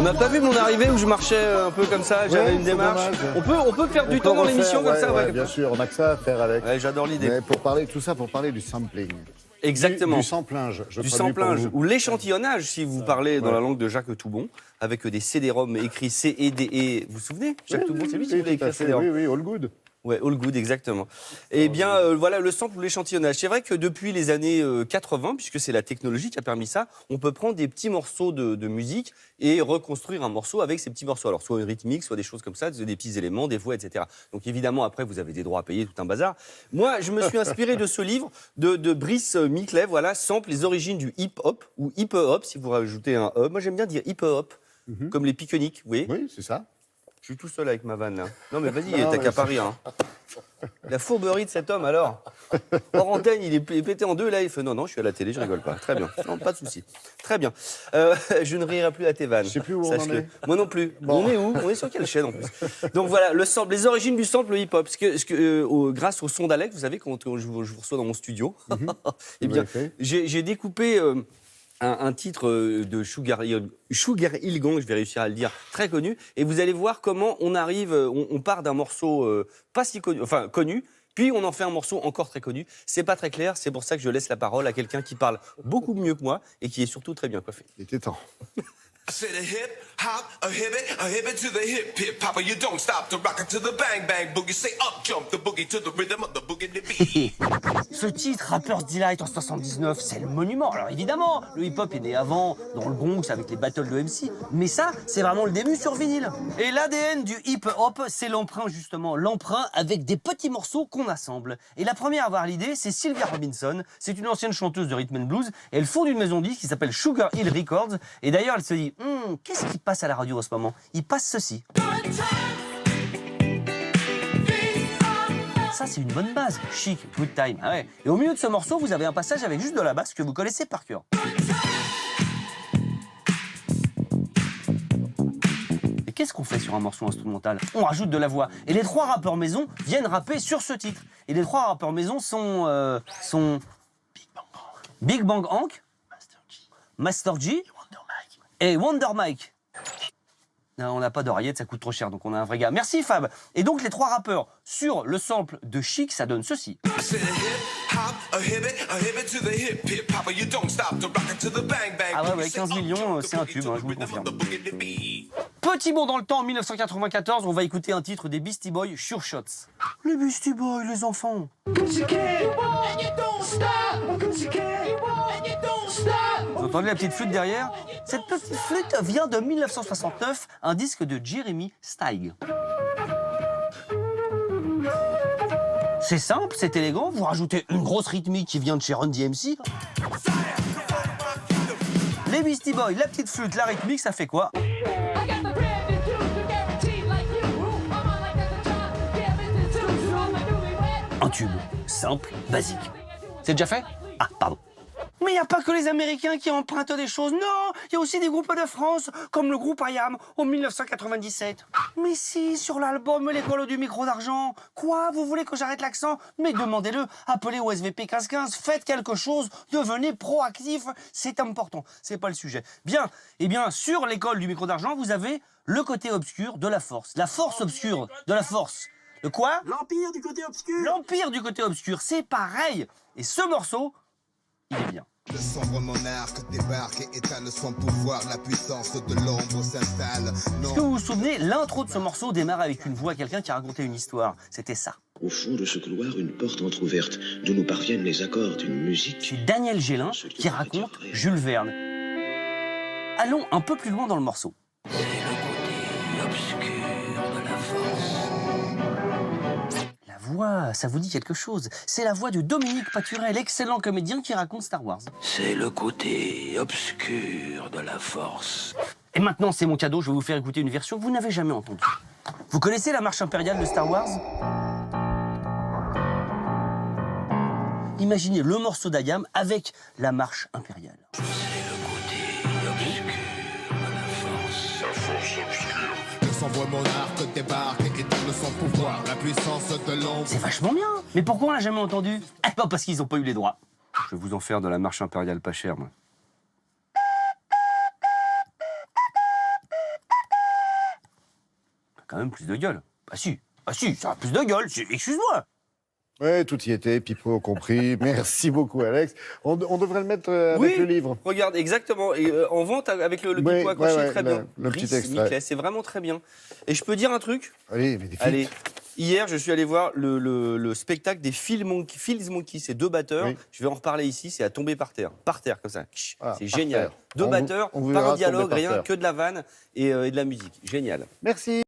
On n'a pas vu mon arrivée où je marchais un peu comme ça, j'avais une démarche. On peut faire du temps dans l'émission comme ça. Ouais, bien sûr, on a que ça à faire avec. Ouais, j'adore l'idée. Mais pour parler de tout ça, pour parler du sampling. Exactement. Du samplage. Du samplage ou l'échantillonnage, si vous parlez dans la langue de Jacques Toubon, avec des CD-ROM écrits C-E-D-E. Vous vous souvenez Jacques Toubon, c'est lui qui voulait écrire CD-ROM. Oui, All Good. Ouais, All Good, exactement. Eh bien, voilà, le sample ou l'échantillonnage. C'est vrai que depuis les années 80, puisque c'est la technologie qui a permis ça, on peut prendre des petits morceaux de musique et reconstruire un morceau avec ces petits morceaux. Alors, soit une rythmique, soit des choses comme ça, des petits éléments, des voix, etc. Donc, évidemment, après, vous avez des droits à payer, tout un bazar. Moi, je me suis inspiré de ce livre de Brice Miclet, voilà, Sample, les origines du hip-hop, ou hip-hop, si vous rajoutez un E. Moi, j'aime bien dire hip-hop, comme les pique-niques, vous voyez. Oui, c'est ça. Je suis tout seul avec ma vanne, là. Non, mais vas-y, t'as qu'à pas rire. Hein. La fourberie de cet homme, alors. Hors antenne, il est pété en deux, là. Il fait non, je suis à la télé, je rigole pas. Très bien. Non, pas de souci. Très bien. Je ne rirai plus à tes vannes. Je sais plus où on en est. Moi non plus. Bon. On est où? On est sur quelle chaîne, en plus? Donc voilà, le sample, les origines du sample hip-hop. Grâce au son d'Alex, vous savez, quand je vous reçois dans mon studio, eh bien, j'ai découpé... un titre de Sugar Hill Gang, je vais réussir à le dire, très connu. Et vous allez voir comment on arrive, on part d'un morceau pas si connu, enfin connu, puis on en fait un morceau encore très connu. C'est pas très clair, c'est pour ça que je laisse la parole à quelqu'un qui parle beaucoup mieux que moi et qui est surtout très bien coiffé. Il était temps. I said a hip hop, a hibbit to the hip hop, you don't stop to rock it to the bang bang boogie. Say up jump the boogie to the rhythm of the boogie to beat. Ce titre, Rapper's Delight en 79, c'est le monument. Alors évidemment, le hip-hop est né avant, dans le Bronx, avec les battles de MC. Mais ça, c'est vraiment le début sur vinyle. Et l'ADN du hip-hop, c'est l'emprunt justement. L'emprunt avec des petits morceaux qu'on assemble. Et la première à avoir l'idée, c'est Sylvia Robinson. C'est une ancienne chanteuse de rhythm and blues. Et elle fonde une maison de disques qui s'appelle Sugar Hill Records. Et d'ailleurs, elle se dit, qu'est-ce qui passe à la radio en ce moment? Il passe ceci. Ça, c'est une bonne base. Chic, good time. Ah ouais. Et au milieu de ce morceau, vous avez un passage avec juste de la basse que vous connaissez par cœur. Et qu'est-ce qu'on fait sur un morceau instrumental? On rajoute de la voix. Et les trois rappeurs maison viennent rapper sur ce titre. Et les trois rappeurs maison sont Big Bang Hank, Master G et Wonder Mike. Non, on n'a pas d'oreillette, ça coûte trop cher, donc on a un vrai gars. Merci Fab. Et donc les trois rappeurs sur le sample de Chic, ça donne ceci. I said a hip hop, a hibbit to the hip hop, you don't stop to rock it to the bang bang. Ah ouais, 15 millions, c'est un tube, hein, je vous le confirme. Petit bond dans le temps, en 1994, on va écouter un titre des Beastie Boys, Sure Shots. Les Beastie Boys, les enfants. Vous entendez la petite flûte derrière? Cette petite flûte vient de 1969, un disque de Jeremy Steig. C'est simple, c'est élégant, vous rajoutez une grosse rythmique qui vient de chez Run DMC. Les Beastie Boys, la petite flûte, la rythmique, ça fait quoi? Un tube, simple, basique. C'est déjà fait? Ah, pardon. Mais il n'y a pas que les Américains qui empruntent des choses, non! Il y a aussi des groupes de France, comme le groupe IAM, en 1997. Mais si, sur l'album L'école du micro d'argent. Quoi? Vous voulez que j'arrête l'accent? Mais demandez-le, appelez au SVP 1515, faites quelque chose, devenez proactif, c'est important, c'est pas le sujet. Bien, eh bien, sur l'école du micro d'argent, vous avez le côté obscur de la force obscure de la force. Le quoi? L'Empire du côté obscur. L'Empire du côté obscur, c'est pareil. Et ce morceau, il est bien. Le sombre monarque débarque et étale son pouvoir, la puissance de l'ombre s'installe. Est-ce que vous vous souvenez, l'intro de ce morceau démarre avec une voix, quelqu'un qui a raconté une histoire. C'était ça. Au fond de ce couloir, une porte entr'ouverte, d'où nous parviennent les accords d'une musique. C'est Daniel Gélin qui raconte Jules Verne. Allons un peu plus loin dans le morceau. C'est le côté obscur de la force. La voix, ça vous dit quelque chose? C'est la voix de Dominique Paturel, l'excellent comédien qui raconte Star Wars. C'est le côté obscur de la force. Et maintenant, c'est mon cadeau, je vais vous faire écouter une version que vous n'avez jamais entendue. Vous connaissez la marche impériale de Star Wars? Imaginez le morceau d'Ayam avec la marche impériale. C'est le côté obscur de la force. La force obscure. Le sombre monarque débarque et étale son pouvoir, la puissance de l'ombre. C'est vachement bien. Mais pourquoi on l'a jamais entendu? Eh ben parce qu'ils n'ont pas eu les droits. Je vais vous en faire de la marche impériale pas chère, moi. quand même plus de gueule. Ah si, ça a plus de gueule, excuse-moi. Oui, tout y était, Pipo compris. Merci beaucoup, Alex. On devrait le mettre avec le livre. Regarde, exactement. Et en vente avec le Oui, Pipo accroché, ouais, très bien. le petit Brice extrait. Miclet, c'est vraiment très bien. Et je peux dire un truc? Allez, mais des filles. Allez, hier, je suis allé voir le spectacle des Phil Monkey, ces 2 batteurs. Oui. Je vais en reparler ici, c'est à tomber par terre, comme ça. Ah, C'est par génial. terre. 2 batteurs, on vous pas verra un dialogue, tomber par rien, terre. que de la vanne et de la musique. Génial. Merci.